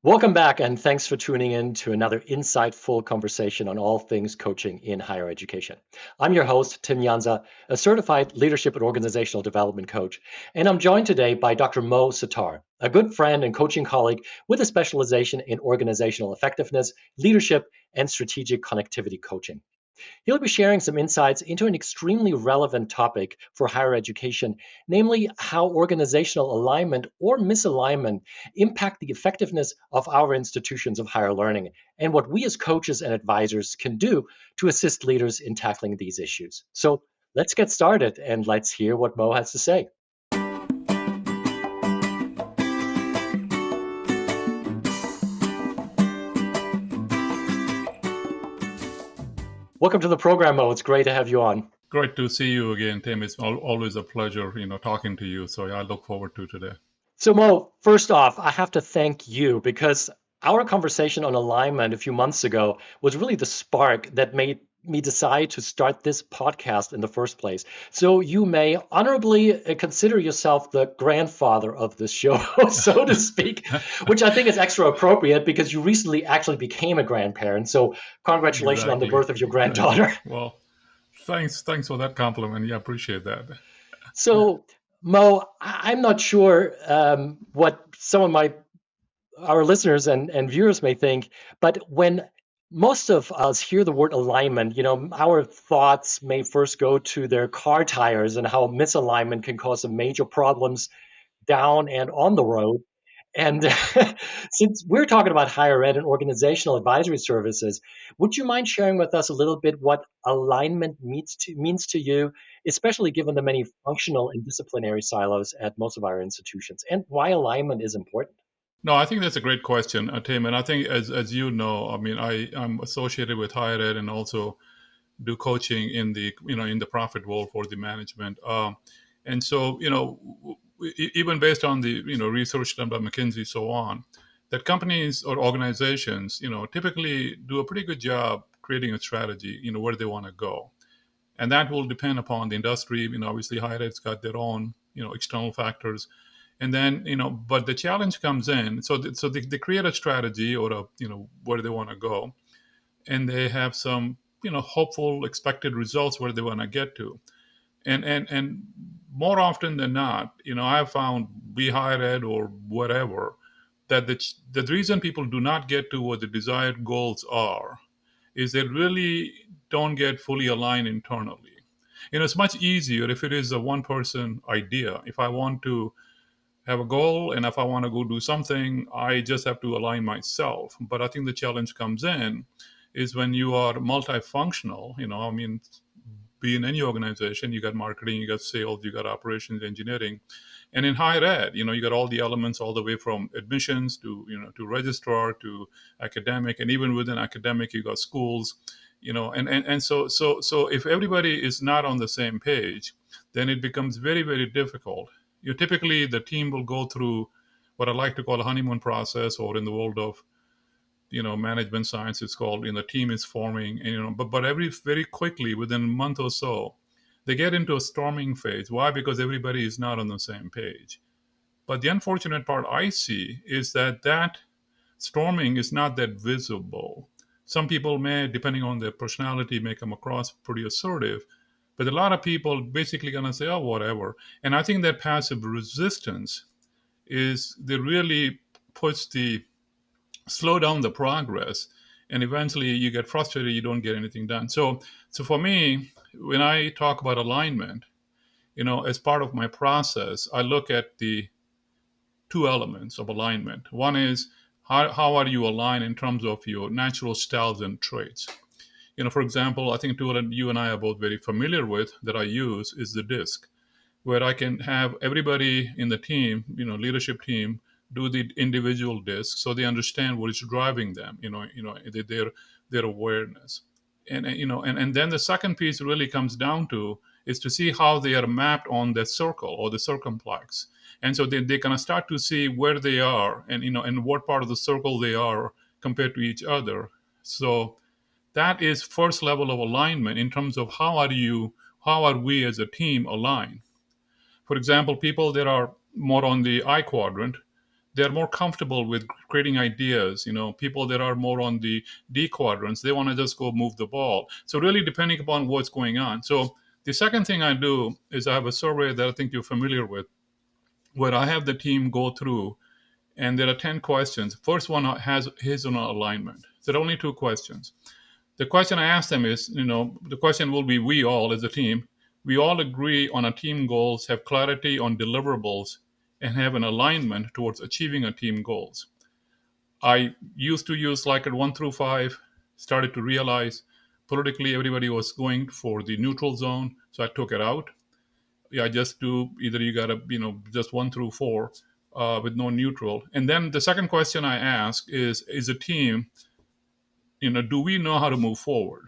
Welcome back, and thanks for tuning in to another insightful conversation on all things coaching in higher education. I'm your host, Tim Jansa, a certified leadership and organizational development coach, and I'm joined today by Dr. Mo Sattar, a good friend and coaching colleague with a specialization in organizational effectiveness, leadership, and strategic connectivity coaching. He'll be sharing some insights into an extremely relevant topic for higher education, namely how organizational alignment or misalignment impact the effectiveness of our institutions of higher learning and what we as coaches and advisors can do to assist leaders in tackling these issues. So let's get started and let's hear what Mo has to say. Welcome to the program, Mo. It's great to have you on. Great to see you again, Tim. It's always a pleasure, talking to you. So I look forward to today. So, Mo, first off, I have to thank you because our conversation on alignment a few months ago was really the spark that made me decide to start this podcast in the first place. So, you may honorably consider yourself the grandfather of this show, so to speak, which I think is extra appropriate because you recently actually became a grandparent. So, congratulations on the Exactly. birth of your Thank you. granddaughter. Well, thanks for that compliment. Yeah, appreciate that. So, Mo, I'm not sure what some of our listeners and viewers may think, but when most of us hear the word alignment, our thoughts may first go to their car tires and how misalignment can cause some major problems down and on the road. And since we're talking about higher ed and organizational advisory services, would you mind sharing with us a little bit what alignment means to you, especially given the many functional and disciplinary silos at most of our institutions, and why alignment is important? No, I think that's a great question, Tim. And I think, as you know, I mean, I'm associated with higher ed and also do coaching in the profit world for the management. And so, even based on the research done by McKinsey, so on, that companies or organizations, typically do a pretty good job creating a strategy, where they want to go, and that will depend upon the industry. Obviously, higher ed's got their own, external factors, and then but the challenge comes in. So they create a strategy or where they want to go, and they have some hopeful expected results where they want to get to, and more often than not, I've found, be higher ed or whatever, that the reason people do not get to what the desired goals are is they really don't get fully aligned internally. It's much easier if it is a one person idea. If I want to have a goal and if I want to go do something, I just have to align myself. But I think the challenge comes in is when you are multifunctional. I mean, be in any organization, you got marketing, you got sales, you got operations, engineering. And in higher ed, you got all the elements all the way from admissions to, to registrar to academic. And even within academic, you got schools, and so if everybody is not on the same page, then it becomes very, very difficult. Typically the team will go through what I like to call a honeymoon process, or in the world of management science, it's called, team is forming, and but very quickly, within a month or so, they get into a storming phase. Why? Because everybody is not on the same page. But the unfortunate part I see is that storming is not that visible. Some people may, depending on their personality, may come across pretty assertive, but a lot of people basically gonna say, oh, whatever. And I think that passive resistance is that really puts the slow down the progress, and eventually you get frustrated, you don't get anything done. So for me, when I talk about alignment, as part of my process, I look at the two elements of alignment. One is how are you aligned in terms of your natural styles and traits. For example, I think tool that you and I are both very familiar with that I use is the disc, where I can have everybody in the team, leadership team, do the individual discs so they understand what is driving them, their awareness. And then the second piece really comes down to is to see how they are mapped on the circle or the circumplex. And so they kind of start to see where they are and and what part of the circle they are compared to each other. So that is first level of alignment in terms of how are we as a team aligned. For example, people that are more on the I quadrant, they're more comfortable with creating ideas. People that are more on the D quadrants, they want to just go move the ball. So really depending upon what's going on. So the second thing I do is I have a survey that I think you're familiar with, where I have the team go through, and there are 10 questions. First one has his own alignment. There are only two questions. The question I ask them is, the question will be, we all as a team, we all agree on our team goals, have clarity on deliverables, and have an alignment towards achieving our team goals. I used to use Likert 1 through 5, started to realize politically everybody was going for the neutral zone, so I took it out. Yeah, I just do either you got to, just 1 through 4 with no neutral. And then the second question I ask is a team, do we know how to move forward?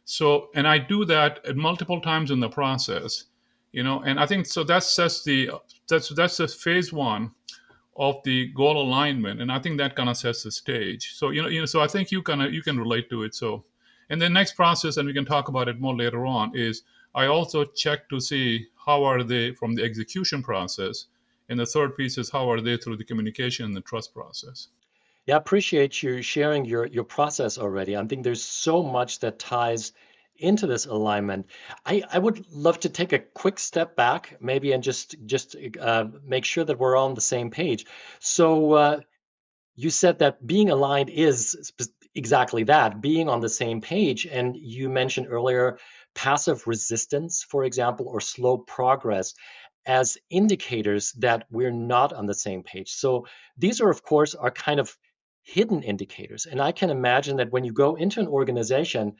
So, and I do that at multiple times in the process, and I think so. That's the phase one of the goal alignment, and I think that kind of sets the stage. So, so I think you can relate to it. So, and the next process, and we can talk about it more later on, is I also check to see how are they from the execution process, and the third piece is how are they through the communication and the trust process. Yeah, I appreciate you sharing your process already. I think there's so much that ties into this alignment. I would love to take a quick step back, maybe, and just make sure that we're on the same page. So you said that being aligned is exactly that, being on the same page. And you mentioned earlier passive resistance, for example, or slow progress as indicators that we're not on the same page. So these are, of course, are kind of hidden indicators. And I can imagine that when you go into an organization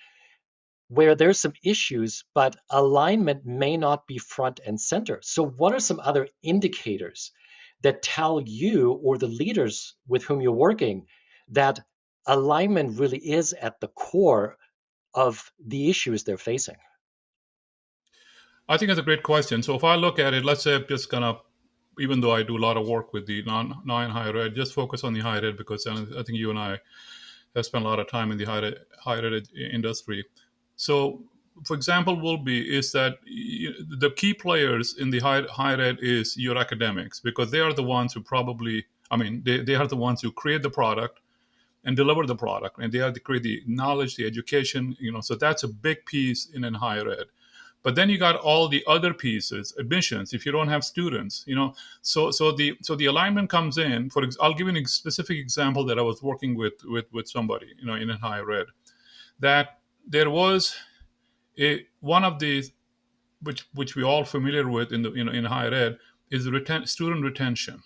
where there's some issues, but alignment may not be front and center. So, what are some other indicators that tell you or the leaders with whom you're working that alignment really is at the core of the issues they're facing? I think it's a great question. So if I look at it, let's say I'm just gonna, even though I do a lot of work with the non higher ed, just focus on the higher ed because I think you and I have spent a lot of time in the higher ed industry. So, for example, will be is that the key players in the higher ed is your academics because they are the ones who probably, I mean, they are the ones who create the product and deliver the product, and they have to create the knowledge, the education, so that's a big piece in higher ed. But then you got all the other pieces, admissions. If you don't have students, so the alignment comes in. I'll give you a specific example that I was working with somebody, in higher ed, that there was one of the which we all familiar with in higher ed is student retention.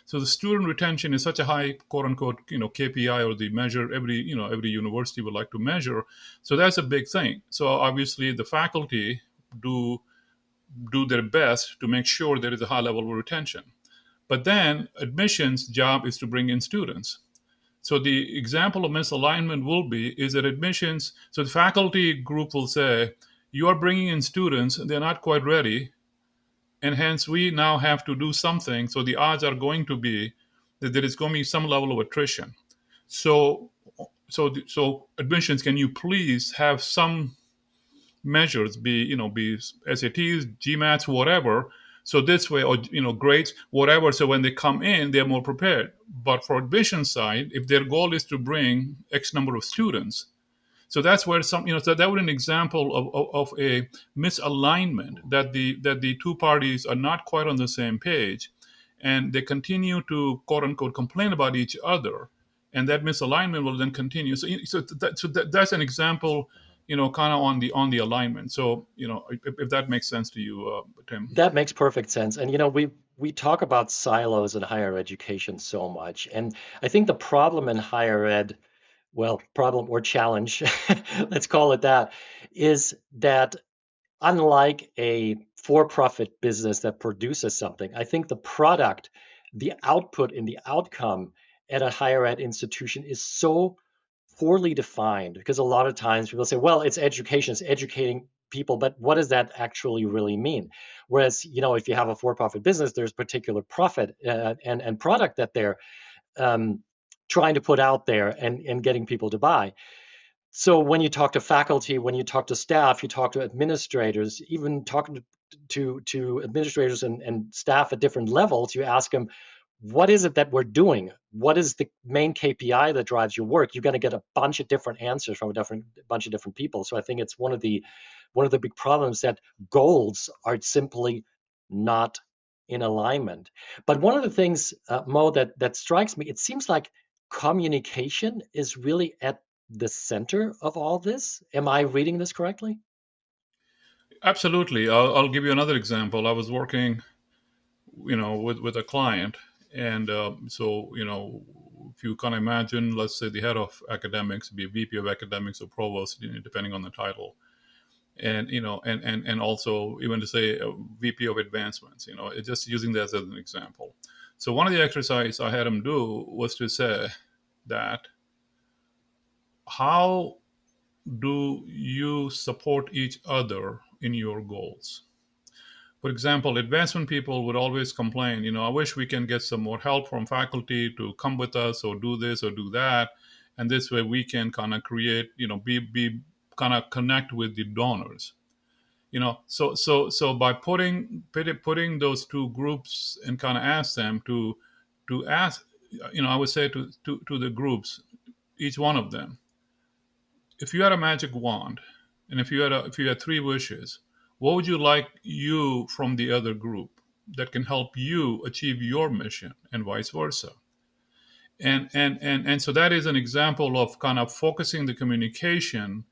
So the student retention is such a high, quote unquote, KPI or the measure every university would like to measure. So that's a big thing. So obviously the faculty do their best to make sure there is a high level of retention. But then admissions job is to bring in students. So the example of misalignment will be is that admissions. So the faculty group will say, you are bringing in students, they're not quite ready, and hence we now have to do something. So the odds are going to be that there is going to be some level of attrition. So admissions, can you please have some measures, be SATs, GMATs, whatever. So this way, or grades, whatever. So when they come in, they're more prepared. But for admission side, if their goal is to bring X number of students, so that's where so that would be an example of a misalignment, that the two parties are not quite on the same page, and they continue to quote unquote complain about each other, and that misalignment will then continue. That's an example, kind of on the alignment. So if that makes sense to you, Tim. That makes perfect sense. And we talk about silos in higher education so much. And I think the problem in higher ed, well, problem or challenge, let's call it that, is that unlike a for-profit business that produces something, I think the product, the output and the outcome at a higher ed institution is so poorly defined because a lot of times people say, well, it's education, it's educating people, but what does that actually really mean? Whereas, if you have a for-profit business, there's particular profit and product that they're um, trying to put out there and getting people to buy. So when you talk to faculty, when you talk to staff, you talk to administrators, even talking to administrators and staff at different levels, you ask them, what is it that we're doing? What is the main KPI that drives your work? You're going to get a bunch of different answers from a bunch of different people. So I think it's one of the big problems that goals are simply not in alignment. But one of the things, Mo, that strikes me, it seems like communication is really at the center of all this. Am I reading this correctly? Absolutely. I'll give you another example. I was working, with a client, and so if you can imagine, let's say the head of academics, be a VP of academics or provost, depending on the title, and and also even to say a VP of advancements, just using that as an example. So one of the exercises I had him do was to say that, how do you support each other in your goals? For example, advancement people would always complain, I wish we can get some more help from faculty to come with us or do this or do that. And this way we can kind of create, be kind of connect with the donors. So by putting those two groups and kind of ask them to ask, I would say to the groups, each one of them, if you had a magic wand, and if you had three wishes, what would you like you from the other group that can help you achieve your mission, and vice versa? And so that is an example of kind of focusing the communication,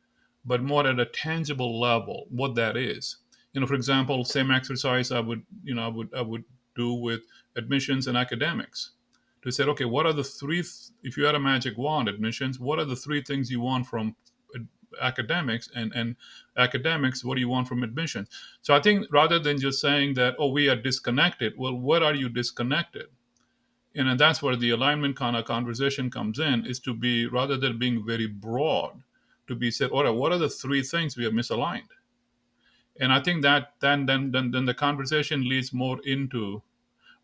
but more at a tangible level, what that is. For example, same exercise I would do with admissions and academics, to say, okay, what are the three, if you had a magic wand, admissions, what are the three things you want from academics, and academics, what do you want from admissions? So I think, rather than just saying that, oh, we are disconnected, well, what are you disconnected? And that's where the alignment kind of conversation comes in, is to be, rather than being very broad, to be said, all right, what are the three things we have misaligned? And I think that then the conversation leads more into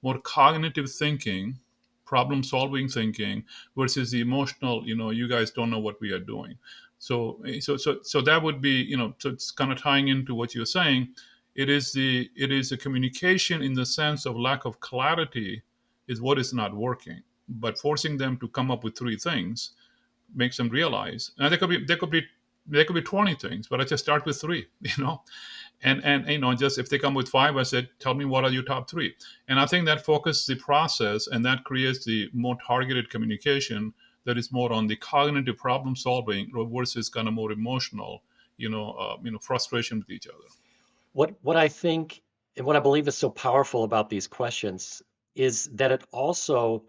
more cognitive thinking, problem solving thinking, versus the emotional, you guys don't know what we are doing. So that would be, so it's kind of tying into what you're saying. It is the communication, in the sense of lack of clarity, is what is not working. But forcing them to come up with three things makes them realize, and there could be 20 things, but I just start with three. And just if they come with five, I said, tell me, what are your top three? And I think that focuses the process, and that creates the more targeted communication, that is more on the cognitive problem solving, versus kind of more emotional, frustration with each other. What I think and what I believe is so powerful about these questions is that it also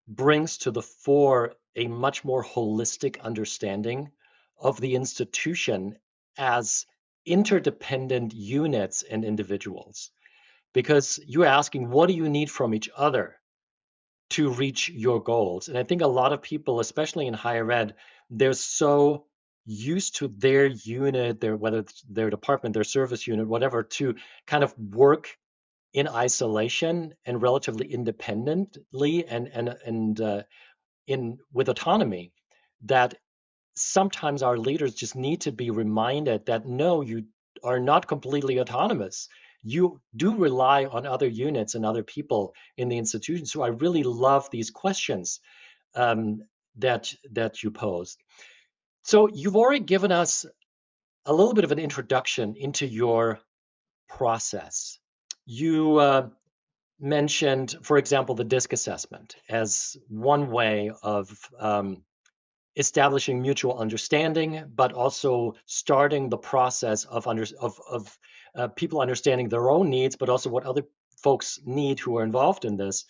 brings to the fore a much more holistic understanding of the institution as interdependent units and individuals. Because you're asking, what do you need from each other to reach your goals? And I think a lot of people, especially in higher ed, they're so used to their unit, whether it's their department, their service unit, whatever, to kind of work in isolation and relatively independently and in with autonomy, that sometimes our leaders just need to be reminded that no, you are not completely autonomous. You do rely on other units and other people in the institution. So I really love these questions um, that you posed. So you've already given us a little bit of an introduction into your process. You mentioned, for example, the DISC assessment as one way of establishing mutual understanding, but also starting the process of people understanding their own needs, but also what other folks need who are involved in this.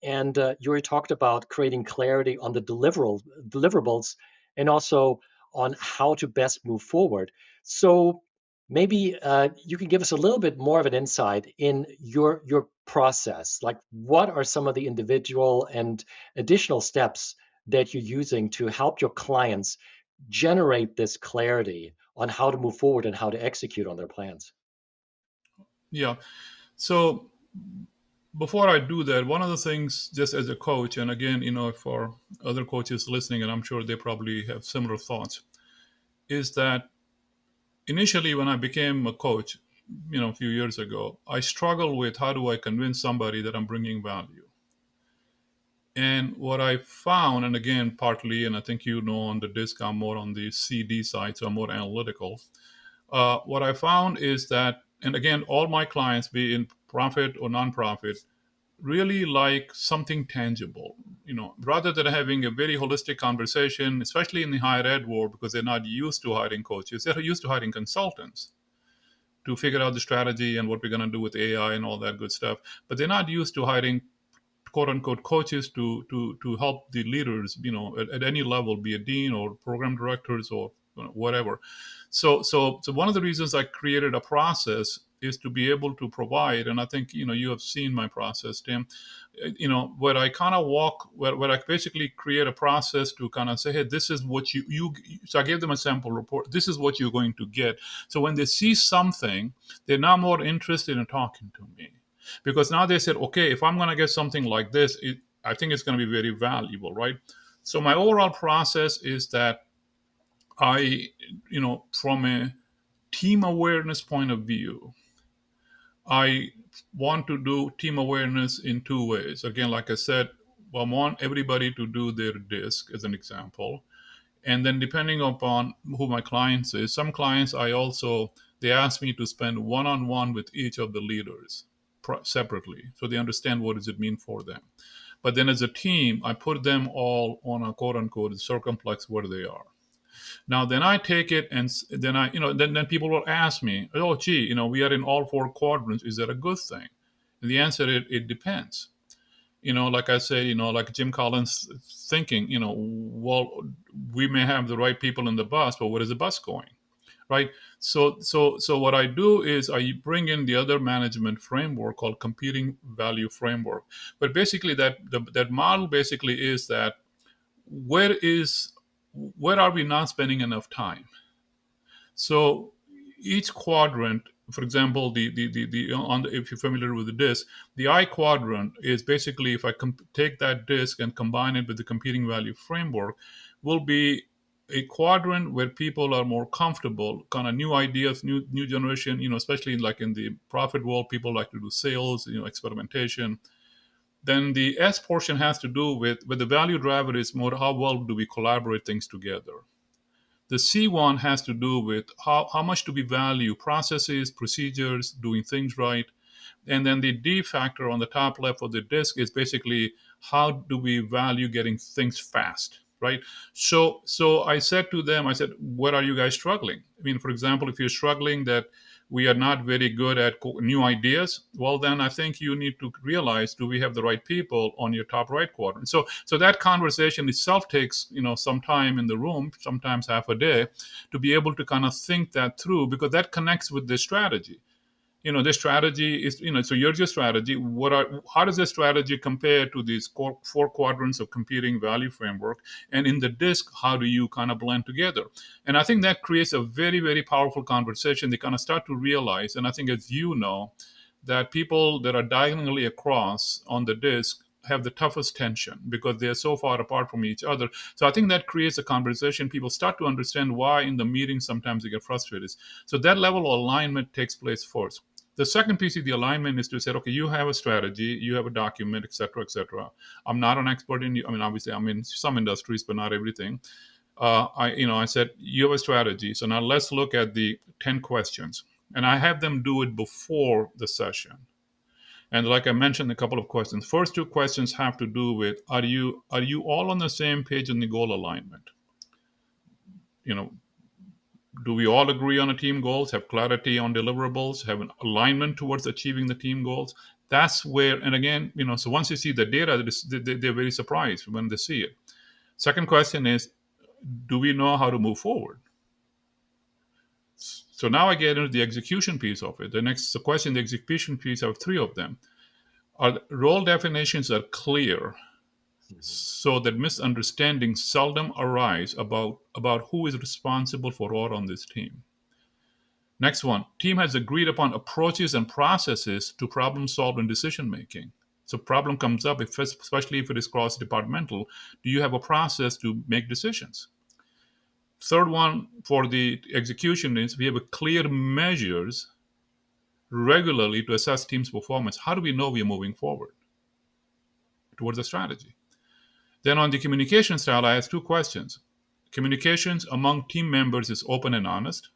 And Yuri talked about creating clarity on the deliverables and also on how to best move forward. So maybe you can give us a little bit more of an insight in your process. Like, what are some of the individual and additional steps that you're using to help your clients generate this clarity on how to move forward and how to execute on their plans? Yeah. So before I do that, one of the things, just as a coach, and again, for other coaches listening, and I'm sure they probably have similar thoughts, is that initially, when I became a coach, a few years ago, I struggled with, how do I convince somebody that I'm bringing value? And what I found, and again, partly, and I think on the disc, I'm more on the CD side, so I'm more analytical. What I found is that, and again, all my clients, be in profit or nonprofit, really like something tangible. Rather than having a very holistic conversation, especially in the higher ed world, because they're not used to hiring coaches, they're used to hiring consultants to figure out the strategy and what we're going to do with AI and all that good stuff. But they're not used to hiring quote unquote coaches to help the leaders, at any level, be a dean or program directors or whatever. So one of the reasons I created a process is to be able to provide, and I think you have seen my process, Tim. Where I kind of walk, where I basically create a process to kind of say, hey, this is what you. So I gave them a sample report. This is what you're going to get. So when they see something, they're now more interested in talking to me, because now they said, okay, if I'm going to get something like this, I think it's going to be very valuable, right? So my overall process is that I, from a team awareness point of view, I want to do team awareness in two ways. Again, like I said, I want everybody to do their disc as an example. And then depending upon who my clients is, some clients they ask me to spend one-on-one with each of the leaders separately, so they understand what does it mean for them. But then as a team, I put them all on a quote unquote circumflex where they are. Now, then I take it and then then people will ask me, oh, gee, we are in all four quadrants. Is that a good thing? And the answer is, it depends. Like I say, like Jim Collins thinking, well, we may have the right people in the bus, but where is the bus going? Right. So what I do is I bring in the other management framework called competing value framework. But basically that model basically is that where is where are we not spending enough time? So each quadrant, for example, if you're familiar with the disk, the I quadrant is basically, if I take that disk and combine it with the competing value framework, will be a quadrant where people are more comfortable, kind of new ideas, new generation, especially like in the profit world, people like to do sales, experimentation. Then the S portion has to do with the value driver is more how well do we collaborate things together. The C1 has to do with how much do we value processes, procedures, doing things right. And then the D factor on the top left of the disk is basically how do we value getting things fast, right? So I said to them, I said, what are you guys struggling? I mean, for example, if you're struggling that we are not very good at new ideas, well, then I think you need to realize, do we have the right people on your top right quadrant? So that conversation itself takes some time in the room, sometimes half a day, to be able to kind of think that through, because that connects with the strategy. The strategy is, so here's your strategy. How does the strategy compare to these four quadrants of competing value framework? And in the disc, how do you kind of blend together? And I think that creates a very, very powerful conversation. They kind of start to realize, and I think as that people that are diagonally across on the disc have the toughest tension because they're so far apart from each other. So I think that creates a conversation. People start to understand why in the meeting sometimes they get frustrated. So that level of alignment takes place first. The second piece of the alignment is to say, okay, you have a strategy, you have a document, et cetera, et cetera. I'm not an expert obviously I'm in some industries, but not everything. I said, you have a strategy. So now let's look at the 10 questions. And I have them do it before the session. And like I mentioned, a couple of questions. First two questions have to do with, are you all on the same page in the goal alignment? You know, do we all agree on the team goals, have clarity on deliverables, have an alignment towards achieving the team goals? That's where, and again, so once you see the data, they're very surprised when they see it. Second question is, do we know how to move forward? So now I get into the execution piece of it. The next question, the execution piece, I have three of them. Our role definitions are clear so that misunderstandings seldom arise about who is responsible for what on this team. Next one, team has agreed upon approaches and processes to problem solve and decision making. So problem comes up, especially if it is cross-departmental, do you have a process to make decisions? Third one for the execution is we have a clear measures regularly to assess team's performance. How do we know we are moving forward towards a strategy? Then on the communication style, I ask two questions. Communications among team members is open and honest.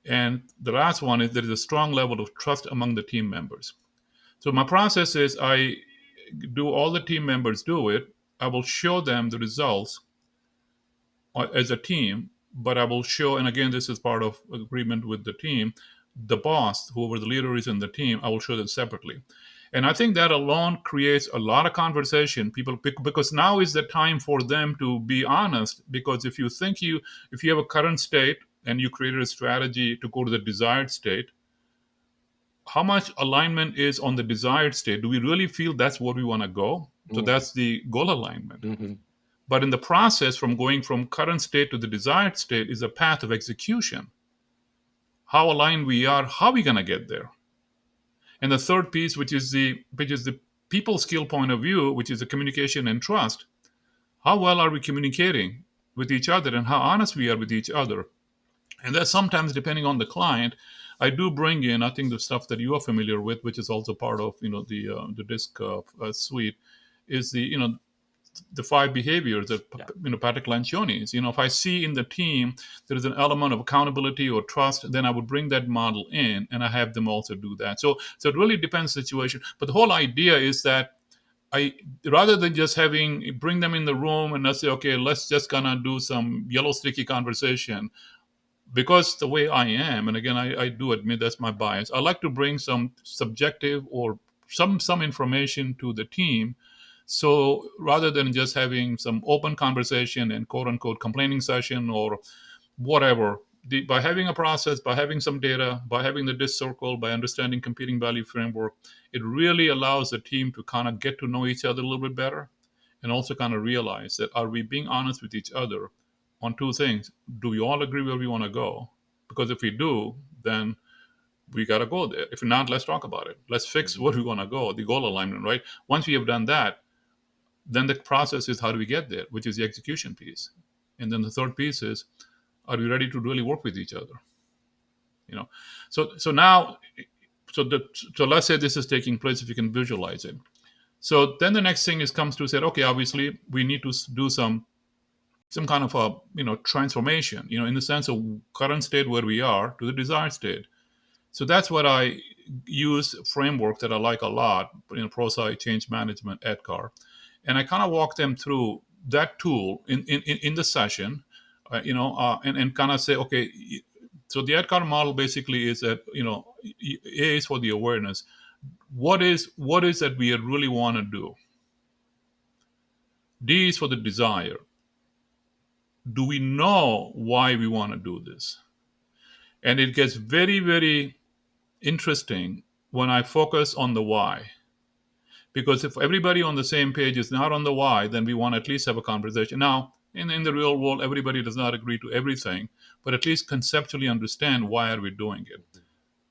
And the last one is there is a strong level of trust among the team members. So my process is I do all the team members do it. I will show them the results as a team, but I will show, and again, this is part of agreement with the team, the boss, whoever the leader is in the team, I will show them separately. And I think that alone creates a lot of conversation. People, because now is the time for them to be honest. Because if you have a current state and you created a strategy to go to the desired state, how much alignment is on the desired state? Do we really feel that's where we want to go? So that's the goal alignment. Mm-hmm. But in the process, from going from current state to the desired state is a path of execution. How aligned we are, how are we going to get there? And the third piece, which is the people skill point of view, which is the communication and trust. How well are we communicating with each other and how honest we are with each other? And that sometimes, depending on the client, I do bring in, I think, the stuff that you are familiar with, which is also part of the DISC suite, is the 5 behaviors that Patrick Lencioni. If I see in the team there is an element of accountability or trust, then I would bring that model in and I have them also do that. So it really depends on the situation. But the whole idea is that I, rather than just bring them in the room and let's say, okay, let's just gonna do some yellow sticky conversation, because the way I am, and again, I do admit that's my bias, I like to bring some subjective or some information to the team. So rather than just having some open conversation and quote unquote complaining session or whatever, by having a process, by having some data, by having the DISC circle, by understanding competing value framework, it really allows the team to kind of get to know each other a little bit better and also kind of realize that are we being honest with each other on two things? Do we all agree where we want to go? Because if we do, then we got to go there. If not, let's talk about it. Let's fix where we want to go, the goal alignment, right? Once we have done that, then the process is how do we get there, which is the execution piece. And then the third piece is, are we ready to really work with each other? So now, so let's say this is taking place, if you can visualize it. So then the next thing comes to say, okay, obviously we need to do some kind of a transformation, in the sense of current state where we are to the desired state. So that's what I use framework that I like a lot, ProSci, change management, ADKAR. And I kind of walk them through that tool in the session, and kind of say, okay, so the ADKAR model basically is that, A is for the awareness. What is that we really want to do? D is for the desire. Do we know why we want to do this? And it gets very, very interesting when I focus on the why. Because if everybody on the same page is not on the why, then we want to at least have a conversation. Now, in the real world, everybody does not agree to everything, but at least conceptually understand why are we doing it.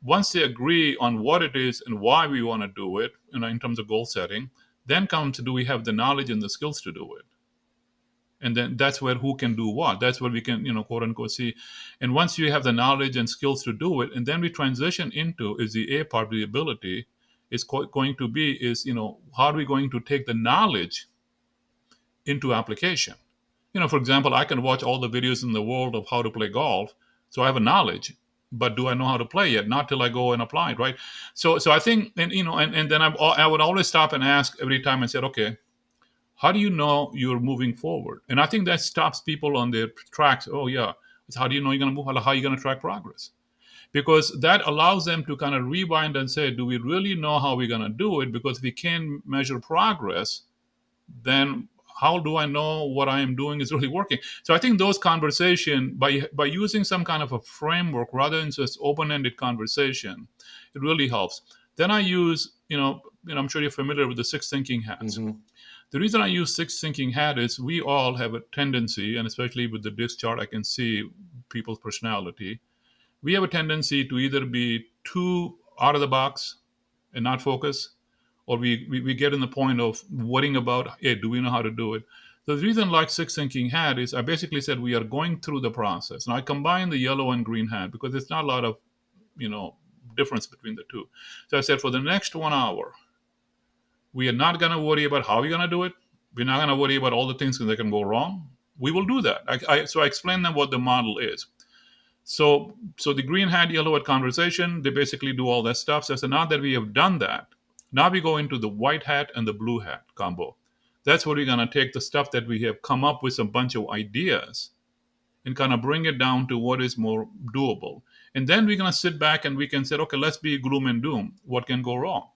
Once they agree on what it is and why we want to do it, in terms of goal setting, then comes do we have the knowledge and the skills to do it? And then that's where who can do what. That's where we can, quote unquote, see. And once you have the knowledge and skills to do it, and then we transition into is the A part of the ability is going to be is, how are we going to take the knowledge into application? For example, I can watch all the videos in the world of how to play golf. So I have a knowledge, but do I know how to play yet? Not till I go and apply it, right? So I think, and then I would always stop and ask every time and said, okay, how do you know you're moving forward? And I think that stops people on their tracks. Oh, yeah. It's how do you know you're going to move? How are you going to track progress? Because that allows them to kind of rewind and say, do we really know how we're going to do it? Because if we can't measure progress, then how do I know what I am doing is really working? So I think those conversations, by using some kind of a framework rather than just open-ended conversation, it really helps. Then I use, I'm sure you're familiar with the 6 thinking hats. Mm-hmm. The reason I use 6 thinking hat is we all have a tendency, and especially with the DISC chart, I can see people's personality. We have a tendency to either be too out of the box and not focus, or we get in the point of worrying about, hey, do we know how to do it? So the reason like 6 thinking hat is I basically said we are going through the process. Now I combine the yellow and green hat because there's not a lot of, difference between the two. So I said for the next 1 hour, we are not going to worry about how we're going to do it. We're not going to worry about all the things that can go wrong. We will do that. So I explain them what the model is. So the green hat, yellow hat conversation, they basically do all that stuff. So now that we have done that, now we go into the white hat and the blue hat combo. That's where we're going to take the stuff that we have come up with, a bunch of ideas, and kind of bring it down to what is more doable. And then we're going to sit back and we can say, okay, let's be gloom and doom. What can go wrong?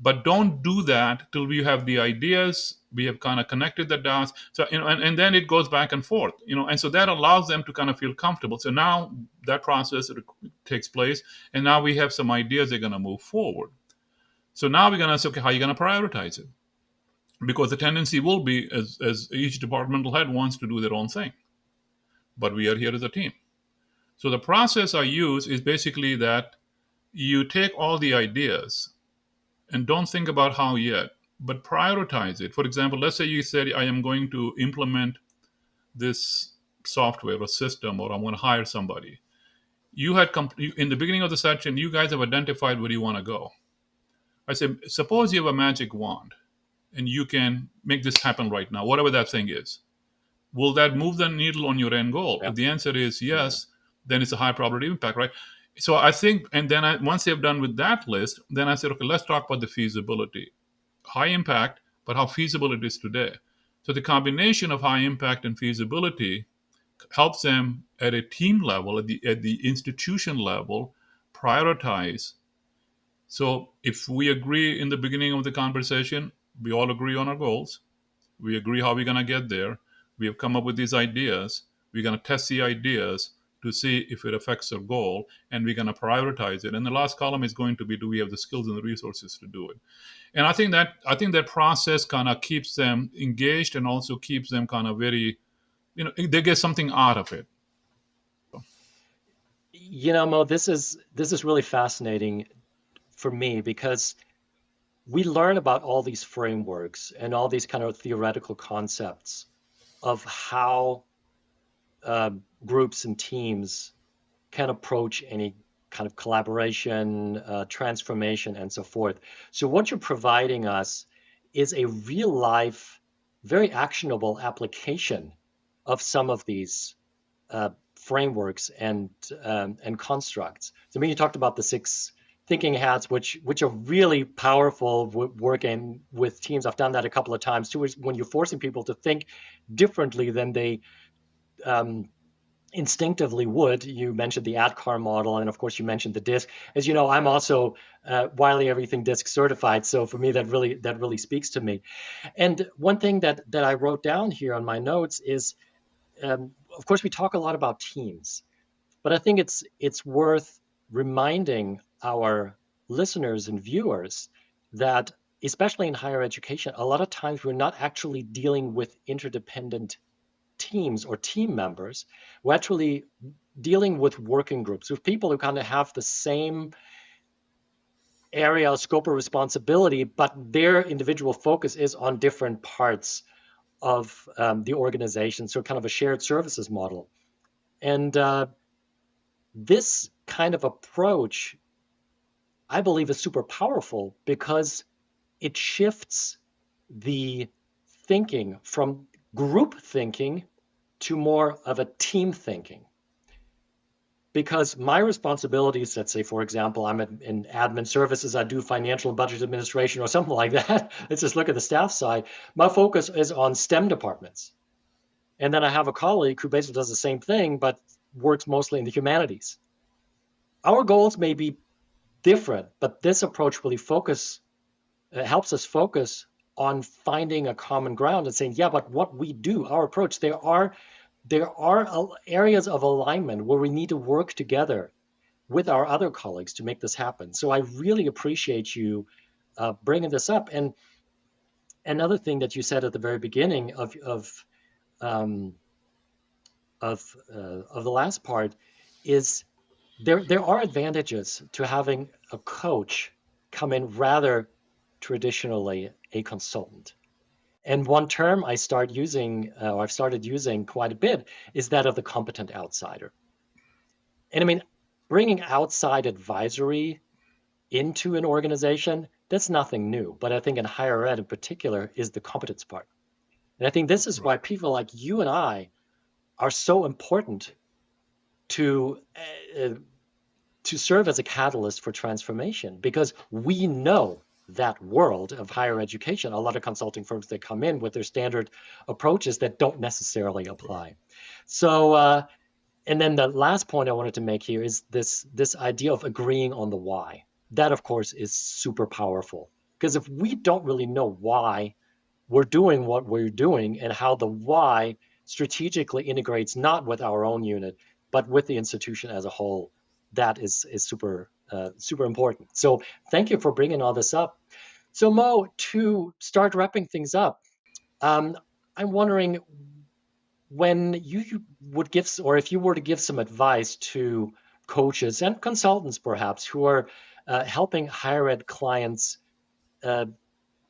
But don't do that till we have the ideas, we have kind of connected the dots. So, and then it goes back and forth, and so that allows them to kind of feel comfortable. So now that process takes place, and now we have some ideas they're going to move forward. So now we're going to say, okay, how are you going to prioritize it? Because the tendency will be, as each departmental head wants to do their own thing, but we are here as a team. So the process I use is basically that you take all the ideas and don't think about how yet, but prioritize it. For example, let's say you said, I am going to implement this software or system, or I'm going to hire somebody. You had in the beginning of the session, you guys have identified where you want to go. I said, suppose you have a magic wand and you can make this happen right now, whatever that thing is. Will that move the needle on your end goal? Yeah. If the answer is yes, then it's a high probability impact, right? So I think, and then once they've done with that list, then I said, okay, let's talk about the feasibility. High impact, but how feasible it is today. So the combination of high impact and feasibility helps them at a team level, at the institution level, prioritize. So if we agree in the beginning of the conversation, we all agree on our goals. We agree how we're going to get there. We have come up with these ideas. We're going to test the ideas to see if it affects our goal, and we're going to prioritize it. And the last column is going to be, do we have the skills and the resources to do it? And I think that process kind of keeps them engaged, and also keeps them kind of very, they get something out of it. Mo, this is really fascinating for me because we learn about all these frameworks and all these kind of theoretical concepts of how groups and teams can approach any kind of collaboration, transformation, and so forth. So what you're providing us is a real life, very actionable application of some of these frameworks and constructs. So I mean, you talked about the 6 thinking hats, which are really powerful working with teams. I've done that a couple of times too, is when you're forcing people to think differently than they instinctively would. You mentioned the ADKAR model, and of course you mentioned the DISC. As you know, I'm also Wiley Everything DISC certified, so for me that really speaks to me. And one thing that I wrote down here on my notes is, of course, we talk a lot about teams, but I think it's worth reminding our listeners and viewers that, especially in higher education, a lot of times we're not actually dealing with interdependent teams or team members. We're actually dealing with working groups, with people who kind of have the same area, scope of responsibility, but their individual focus is on different parts of the organization. So kind of a shared services model. And this kind of approach, I believe, is super powerful because it shifts the thinking from group thinking to more of a team thinking. Because my responsibilities, let's say, for example, I'm in admin services, I do financial and budget administration or something like that. Let's just look at the staff side. My focus is on STEM departments. And then I have a colleague who basically does the same thing, but works mostly in the humanities. Our goals may be different, but this approach really helps us focus on finding a common ground and saying, yeah, but what we do, our approach, there are areas of alignment where we need to work together with our other colleagues to make this happen. So I really appreciate you bringing this up. And another thing that you said at the very beginning of the last part is there are advantages to having a coach come in rather traditionally a consultant. And one term I've started using quite a bit is that of the competent outsider. And I mean, bringing outside advisory into an organization, that's nothing new. But I think in higher ed in particular is the competence part. And I think this is why Right. people like you and I are so important to uh, to serve as a catalyst for transformation because we know that world of higher education. A lot of consulting firms that come in with their standard approaches that don't necessarily Right. apply. So, and then the last point I wanted to make here is this idea of agreeing on the why. That, of course, is super powerful because if we don't really know why we're doing what we're doing and how the why strategically integrates not with our own unit but with the institution as a whole, that is super super important. So thank you for bringing all this up. So Mo, to start wrapping things up, um, I'm wondering when you would give, or if you were to give some advice to coaches and consultants perhaps who are helping higher ed clients uh,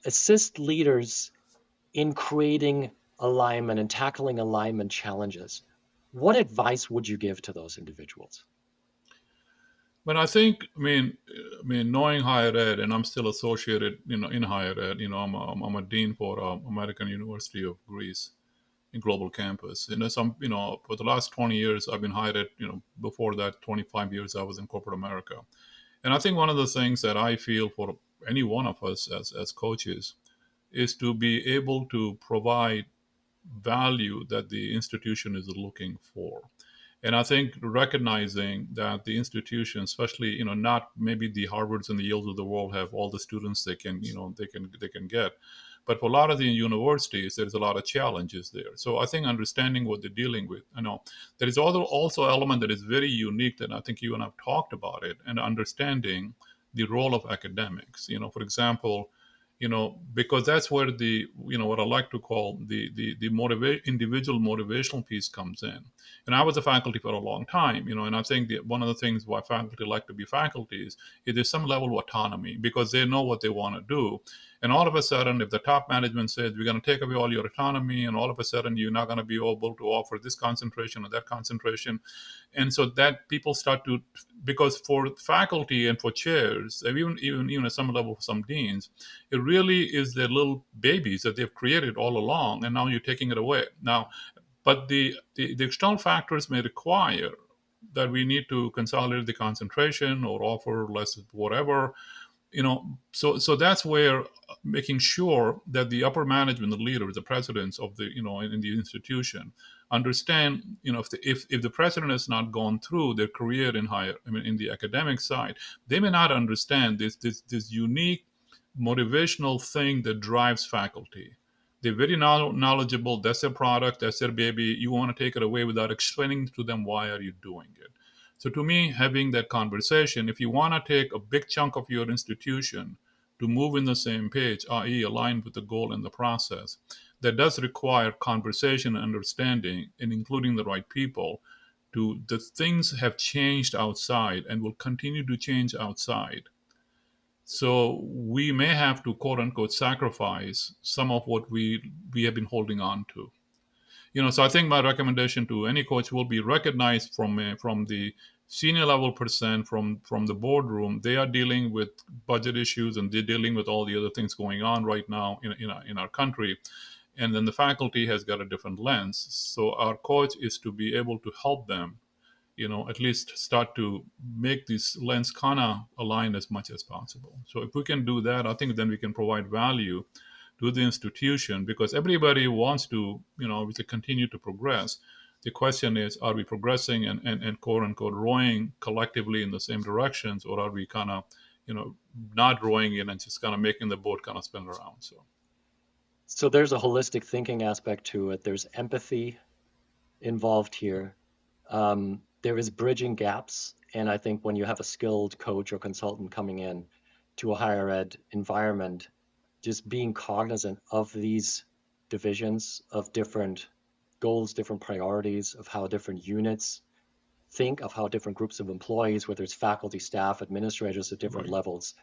assist leaders in creating alignment and tackling alignment challenges, what advice would you give to those individuals? But I think, knowing higher ed, and I'm still associated, in higher ed. I'm a dean for American University of Greece in global campus. And for the last 20 years, I've been hired at, before that, 25 years, I was in corporate America. And I think one of the things that I feel for any one of us as coaches is to be able to provide value that the institution is looking for. And I think recognizing that the institution, especially not maybe the Harvards and the Yales of the world have all the students they can get, but for a lot of the universities, there's a lot of challenges there. So I think understanding what they're dealing with, there is also element that is very unique that I think you and I've talked about it, and understanding the role of academics. For example, because that's where the what I like to call the individual motivational piece comes in. And I was a faculty for a long time, and I think that one of the things why faculty like to be faculties is there's some level of autonomy because they know what they want to do. And all of a sudden, if the top management says we're going to take away all your autonomy, and all of a sudden you're not going to be able to offer this concentration or that concentration, and so that people start to, because for faculty and for chairs, even at some level for some deans, it really is their little babies that they've created all along, and now you're taking it away now. But the external factors may require that we need to consolidate the concentration or offer less whatever, so that's where making sure that the upper management, the leaders, the presidents of the in the institution understand, if the president has not gone through their career in higher, in the academic side, they may not understand this unique motivational thing that drives faculty. They're very knowledgeable. That's their product. That's their baby. You want to take it away without explaining to them why are you doing it. So to me, having that conversation, if you want to take a big chunk of your institution to move in the same page, i.e., aligned with the goal and the process, that does require conversation and understanding, and including the right people. To the things have changed outside and will continue to change outside, so we may have to quote unquote sacrifice some of what we have been holding on to. So I think my recommendation to any coach will be recognized from the senior level percent, from the boardroom. They are dealing with budget issues, and they're dealing with all the other things going on right now in our country. And then the faculty has got a different lens. So our coach is to be able to help them, at least start to make this lens kind of align as much as possible. So if we can do that, I think then we can provide value to the institution, because everybody wants to, obviously continue to progress. The question is, are we progressing and quote unquote rowing collectively in the same directions, or are we kind of, not rowing in and just kind of making the boat kind of spin around? So there's a holistic thinking aspect to it. There's empathy involved here. There is bridging gaps. And I think when you have a skilled coach or consultant coming in to a higher ed environment, just being cognizant of these divisions of different goals, different priorities, of how different units think, of how different groups of employees, whether it's faculty, staff, administrators at different Right. levels,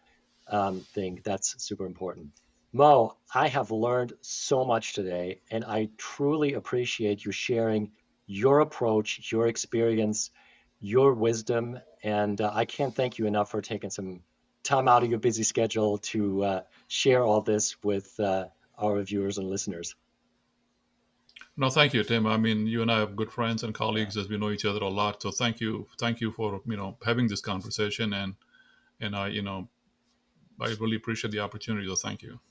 think that's super important. Mo, I have learned so much today, and I truly appreciate you sharing your approach, your experience, your wisdom, and I can't thank you enough for taking some time out of your busy schedule to share all this with our viewers and listeners. No, thank you, Tim. I mean, you and I are good friends and colleagues as we know each other a lot. So thank you for having this conversation, and I really appreciate the opportunity. So thank you.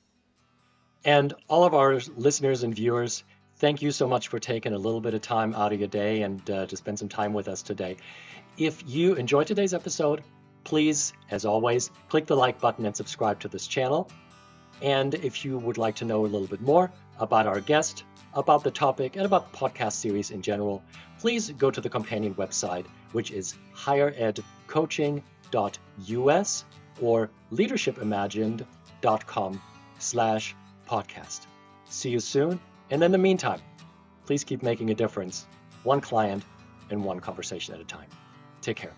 And all of our listeners and viewers, thank you so much for taking a little bit of time out of your day and to spend some time with us today. If you enjoyed today's episode, please, as always, click the like button and subscribe to this channel. And if you would like to know a little bit more about our guest, about the topic, and about the podcast series in general, please go to the companion website, which is higheredcoaching.us or leadershipimagined.com/podcast. See you soon. And in the meantime, please keep making a difference, one client and one conversation at a time. Take care.